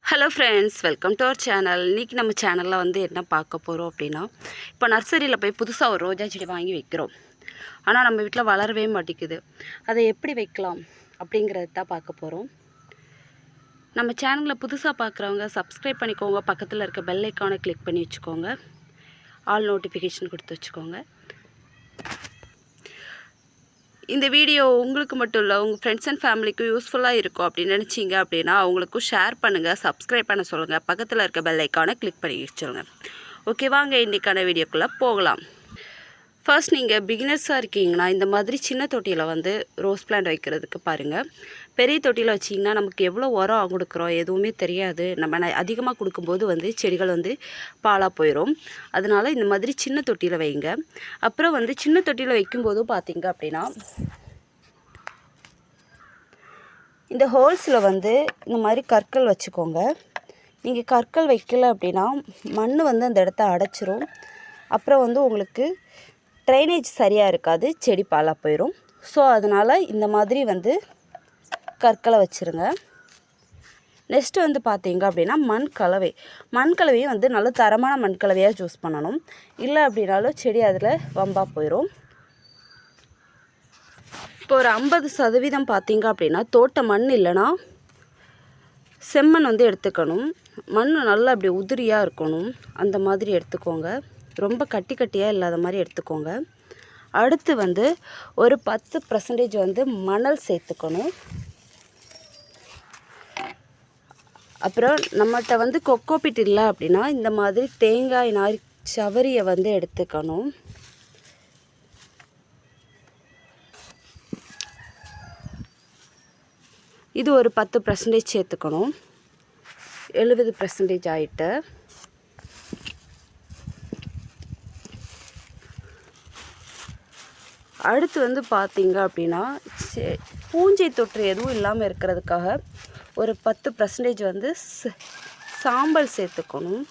Hello friends, welcome to our channel. இன்றைக்கி நம்ம சேனலில் வந்து என்ன பார்க்க போகிறோம் அப்படின்னா, இப்போ நர்சரியில் போய் புதுசாக ஒரு ரோஜா செடி வாங்கி வைக்கிறோம். ஆனால் நம்ம வீட்டில் வளரவே மாட்டேங்குது. அதை எப்படி வைக்கலாம் அப்படிங்கிறது தான் பார்க்க போகிறோம். நம்ம சேனலில் புதுசாக பார்க்குறவங்க சப்ஸ்கிரைப் பண்ணிக்கோங்க. பக்கத்தில் இருக்க பெல் ஐக்கானை கிளிக் பண்ணி வச்சுக்கோங்க. ஆல் நோட்டிஃபிகேஷன் கொடுத்து வச்சுக்கோங்க. இந்த வீடியோ உங்களுக்கு மட்டும் இல்லை, உங்கள் ஃப்ரெண்ட்ஸ் அண்ட் ஃபேமிலிக்கும் யூஸ்ஃபுல்லாக இருக்கும் அப்படின்னு நினச்சிங்க அப்படின்னா அவங்களுக்கும் ஷேர் பண்ணுங்கள், சப்ஸ்கிரைப் பண்ண சொல்லுங்கள், பக்கத்தில் இருக்க பெல் ஐக்கானை கிளிக் பண்ணி வச்சுருங்க. ஓகே, வாங்க இன்றைக்கான வீடியோக்குள்ளே போகலாம். ஃபர்ஸ்ட், நீங்கள் பிகினர்ஸாக இருக்கீங்கன்னா இந்த மாதிரி சின்ன தொட்டியில் வந்து ரோஸ் பிளான்ட் வைக்கிறதுக்கு பாருங்கள். பெரிய தொட்டியில் வச்சிங்கன்னா நமக்கு எவ்வளோ உரம் கொடுக்குறோம் எதுவுமே தெரியாது. நம்ம அதிகமாக கொடுக்கும்போது வந்து செடிகள் வந்து பாலாக போயிடும். அதனால் இந்த மாதிரி சின்ன தொட்டியில் வைங்க. அப்புறம் வந்து சின்ன தொட்டியில் வைக்கும்போதும் பார்த்தீங்க அப்படின்னா இந்த ஹோல்ஸில் வந்து இந்த மாதிரி கற்கள் வச்சுக்கோங்க. நீங்கள் கற்கள் வைக்கல அப்படின்னா மண் வந்து அந்த இடத்த அடைச்சிரும். அப்புறம் வந்து உங்களுக்கு ட்ரைனேஜ் சரியாக இருக்காது, செடி பாலாக போயிடும். ஸோ அதனால் இந்த மாதிரி வந்து கற்களை வச்சுருங்க. நெக்ஸ்ட்டு வந்து பார்த்தீங்க அப்படின்னா மண்கலவையும் வந்து நல்ல தரமான மண்கலவையாக சூஸ் பண்ணணும். இல்லை அப்படின்னாலும் செடி அதில் வம்பாக போயிடும். இப்போ ஒரு 50% பார்த்தீங்க அப்படின்னா தோட்ட மண் இல்லைன்னா செம்மண் வந்து எடுத்துக்கணும். மண் நல்லா அப்படி உதிரியாக இருக்கணும், அந்த மாதிரி எடுத்துக்கோங்க. ரொம்ப கட்டியாக இல்லாத மாதிரி எடுத்துக்கோங்க. அடுத்து வந்து ஒரு 10% வந்து மணல் சேர்த்துக்கணும். அப்புறம் நம்மகிட்ட வந்து கொக்கோபிட் இல்லை அப்படின்னா இந்த மாதிரி தேங்காய் நார் சவரியை வந்து எடுத்துக்கணும். இது ஒரு 10% சேர்த்துக்கணும். 70% ஆகிட்டு. அடுத்து வந்து பார்த்தீங்க அப்படின்னா பூஞ்சை தொற்று எதுவும் இல்லாமல் இருக்கிறதுக்காக ஒரு 10% வந்து சாம்பல் சேர்த்துக்கணும்.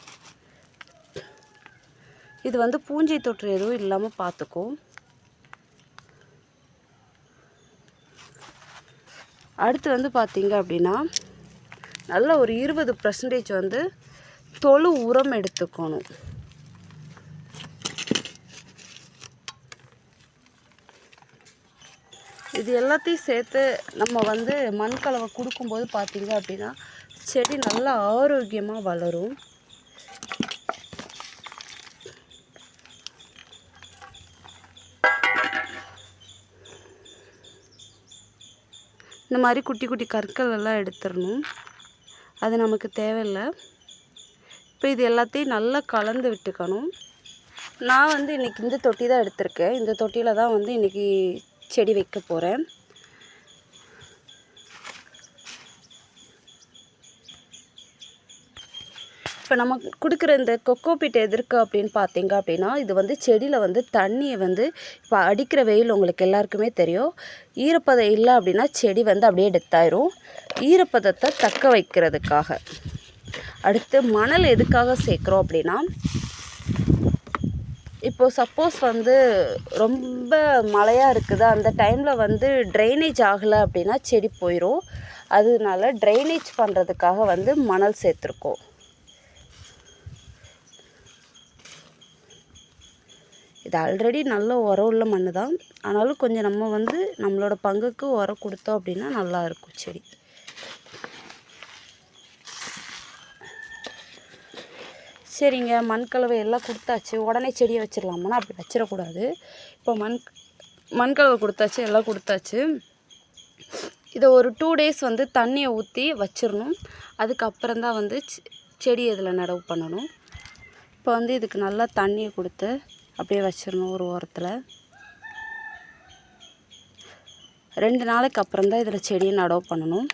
இது வந்து பூஞ்சை தொற்று எதுவும் இல்லாமல் பார்த்துக்கும். அடுத்து வந்து பார்த்தீங்க அப்படின்னா நல்ல ஒரு 20% வந்து தொழு உரம் எடுத்துக்கணும். இது எல்லாத்தையும் சேர்த்து நம்ம வந்து மண்கலவை கொடுக்கும்போது பார்த்தீங்க அப்படின்னா செடி நல்லா ஆரோக்கியமாக வளரும். இந்த மாதிரி குட்டி குட்டி கற்கள் எல்லாம் எடுத்துடணும், அது நமக்கு தேவையில்லை. இப்போ இது எல்லாத்தையும் நல்லா கலந்து விட்டுக்கணும். நான் வந்து இன்றைக்கி இந்த தொட்டி தான் எடுத்திருக்கேன். இந்த தொட்டியில் தான் வந்து இன்றைக்கி செடி வைக்க போகிறேன். இப்போ நம்ம கொடுக்குற இந்த கொக்கோபிட் எதற்கு அப்படின்னு பார்த்தீங்க அப்படின்னா இது வந்து செடியில் வந்து தண்ணியை வந்து இப்போ அடிக்கிற வெயில் உங்களுக்கு எல்லாருக்குமே தெரியும். ஈரப்பதம் இல்லை அப்படின்னா செடி வந்து அப்படியே டெத் ஆயிரும். ஈரப்பதத்தை தக்க வைக்கிறதுக்காக. அடுத்து மணல் எதுக்காக சேர்க்குறோம் அப்படின்னா இப்போது சப்போஸ் வந்து ரொம்ப மழையாக இருக்குது, அந்த டைமில் வந்து ட்ரைனேஜ் ஆகலை அப்படின்னா செடி போயிடும். அதனால ட்ரைனேஜ் பண்ணுறதுக்காக வந்து மணல் சேர்த்துருக்கோம். இது ஆல்ரெடி நல்ல உரம் உள்ள மண் தான், ஆனாலும் கொஞ்சம் நம்ம வந்து நம்மளோட பங்குக்கு உரம் கொடுத்தோம் அப்படின்னா நல்லாயிருக்கும் செடி. சரிங்க, மண்கலவை எல்லாம் கொடுத்தாச்சு, உடனே செடியை வச்சிடலாமான்னா அப்படி வச்சிடக்கூடாது. இப்போ மண்கலவை கொடுத்தாச்சு, எல்லாம் கொடுத்தாச்சு. இதை ஒரு 2 days வந்து தண்ணியை ஊற்றி வச்சிடணும். அதுக்கப்புறம் தான் வந்து செடி இதில் நடவு பண்ணணும். இப்போ வந்து இதுக்கு நல்லா தண்ணியை கொடுத்து அப்படியே வச்சிடணும் ஒரு ஓரத்தில். 2 நாளைக்கு அப்புறம் தான் இதில் செடியை நடவு பண்ணணும்.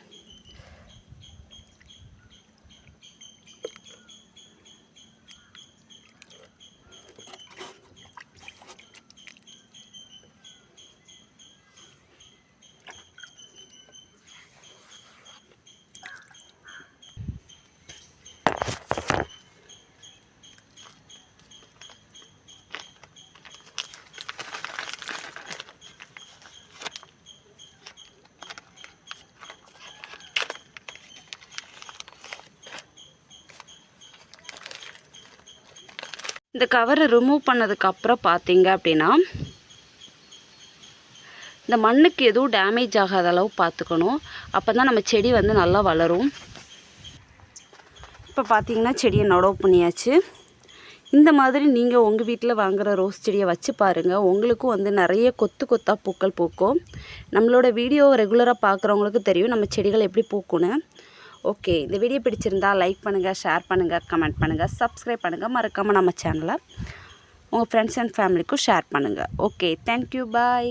இந்த கவரை ரிமூவ் பண்ணதுக்கப்புறம் பார்த்தீங்க அப்படின்னா இந்த மண்ணுக்கு எதுவும் டேமேஜ் ஆகாத அளவு பார்த்துக்கணும். அப்போ தான் நம்ம செடி வந்து நல்லா வளரும். இப்போ பார்த்தீங்கன்னா செடியை நடவு பண்ணியாச்சு. இந்த மாதிரி நீங்கள் உங்கள் வீட்டில் வாங்குகிற ரோஸ் செடியை வச்சு பாருங்கள். உங்களுக்கும் வந்து நிறைய கொத்து கொத்தாக பூக்கள் பூக்கும். நம்மளோட வீடியோவை ரெகுலராக பார்க்குறவங்களுக்கு தெரியும் நம்ம செடிகள் எப்படி பூக்குன்னு. ஓகே, இந்த வீடியோ பிடிச்சிருந்தா லைக் பண்ணுங்கள், ஷேர் பண்ணுங்கள், கமெண்ட் பண்ணுங்கள், சப்ஸ்கிரைப் பண்ணுங்கள். மறக்காமல் நம்ம சேனலை உங்கள் ஃப்ரெண்ட்ஸ் அண்ட் ஃபேமிலிக்கும் ஷேர் பண்ணுங்கள். ஓகே, தேங்க்யூ, பாய்.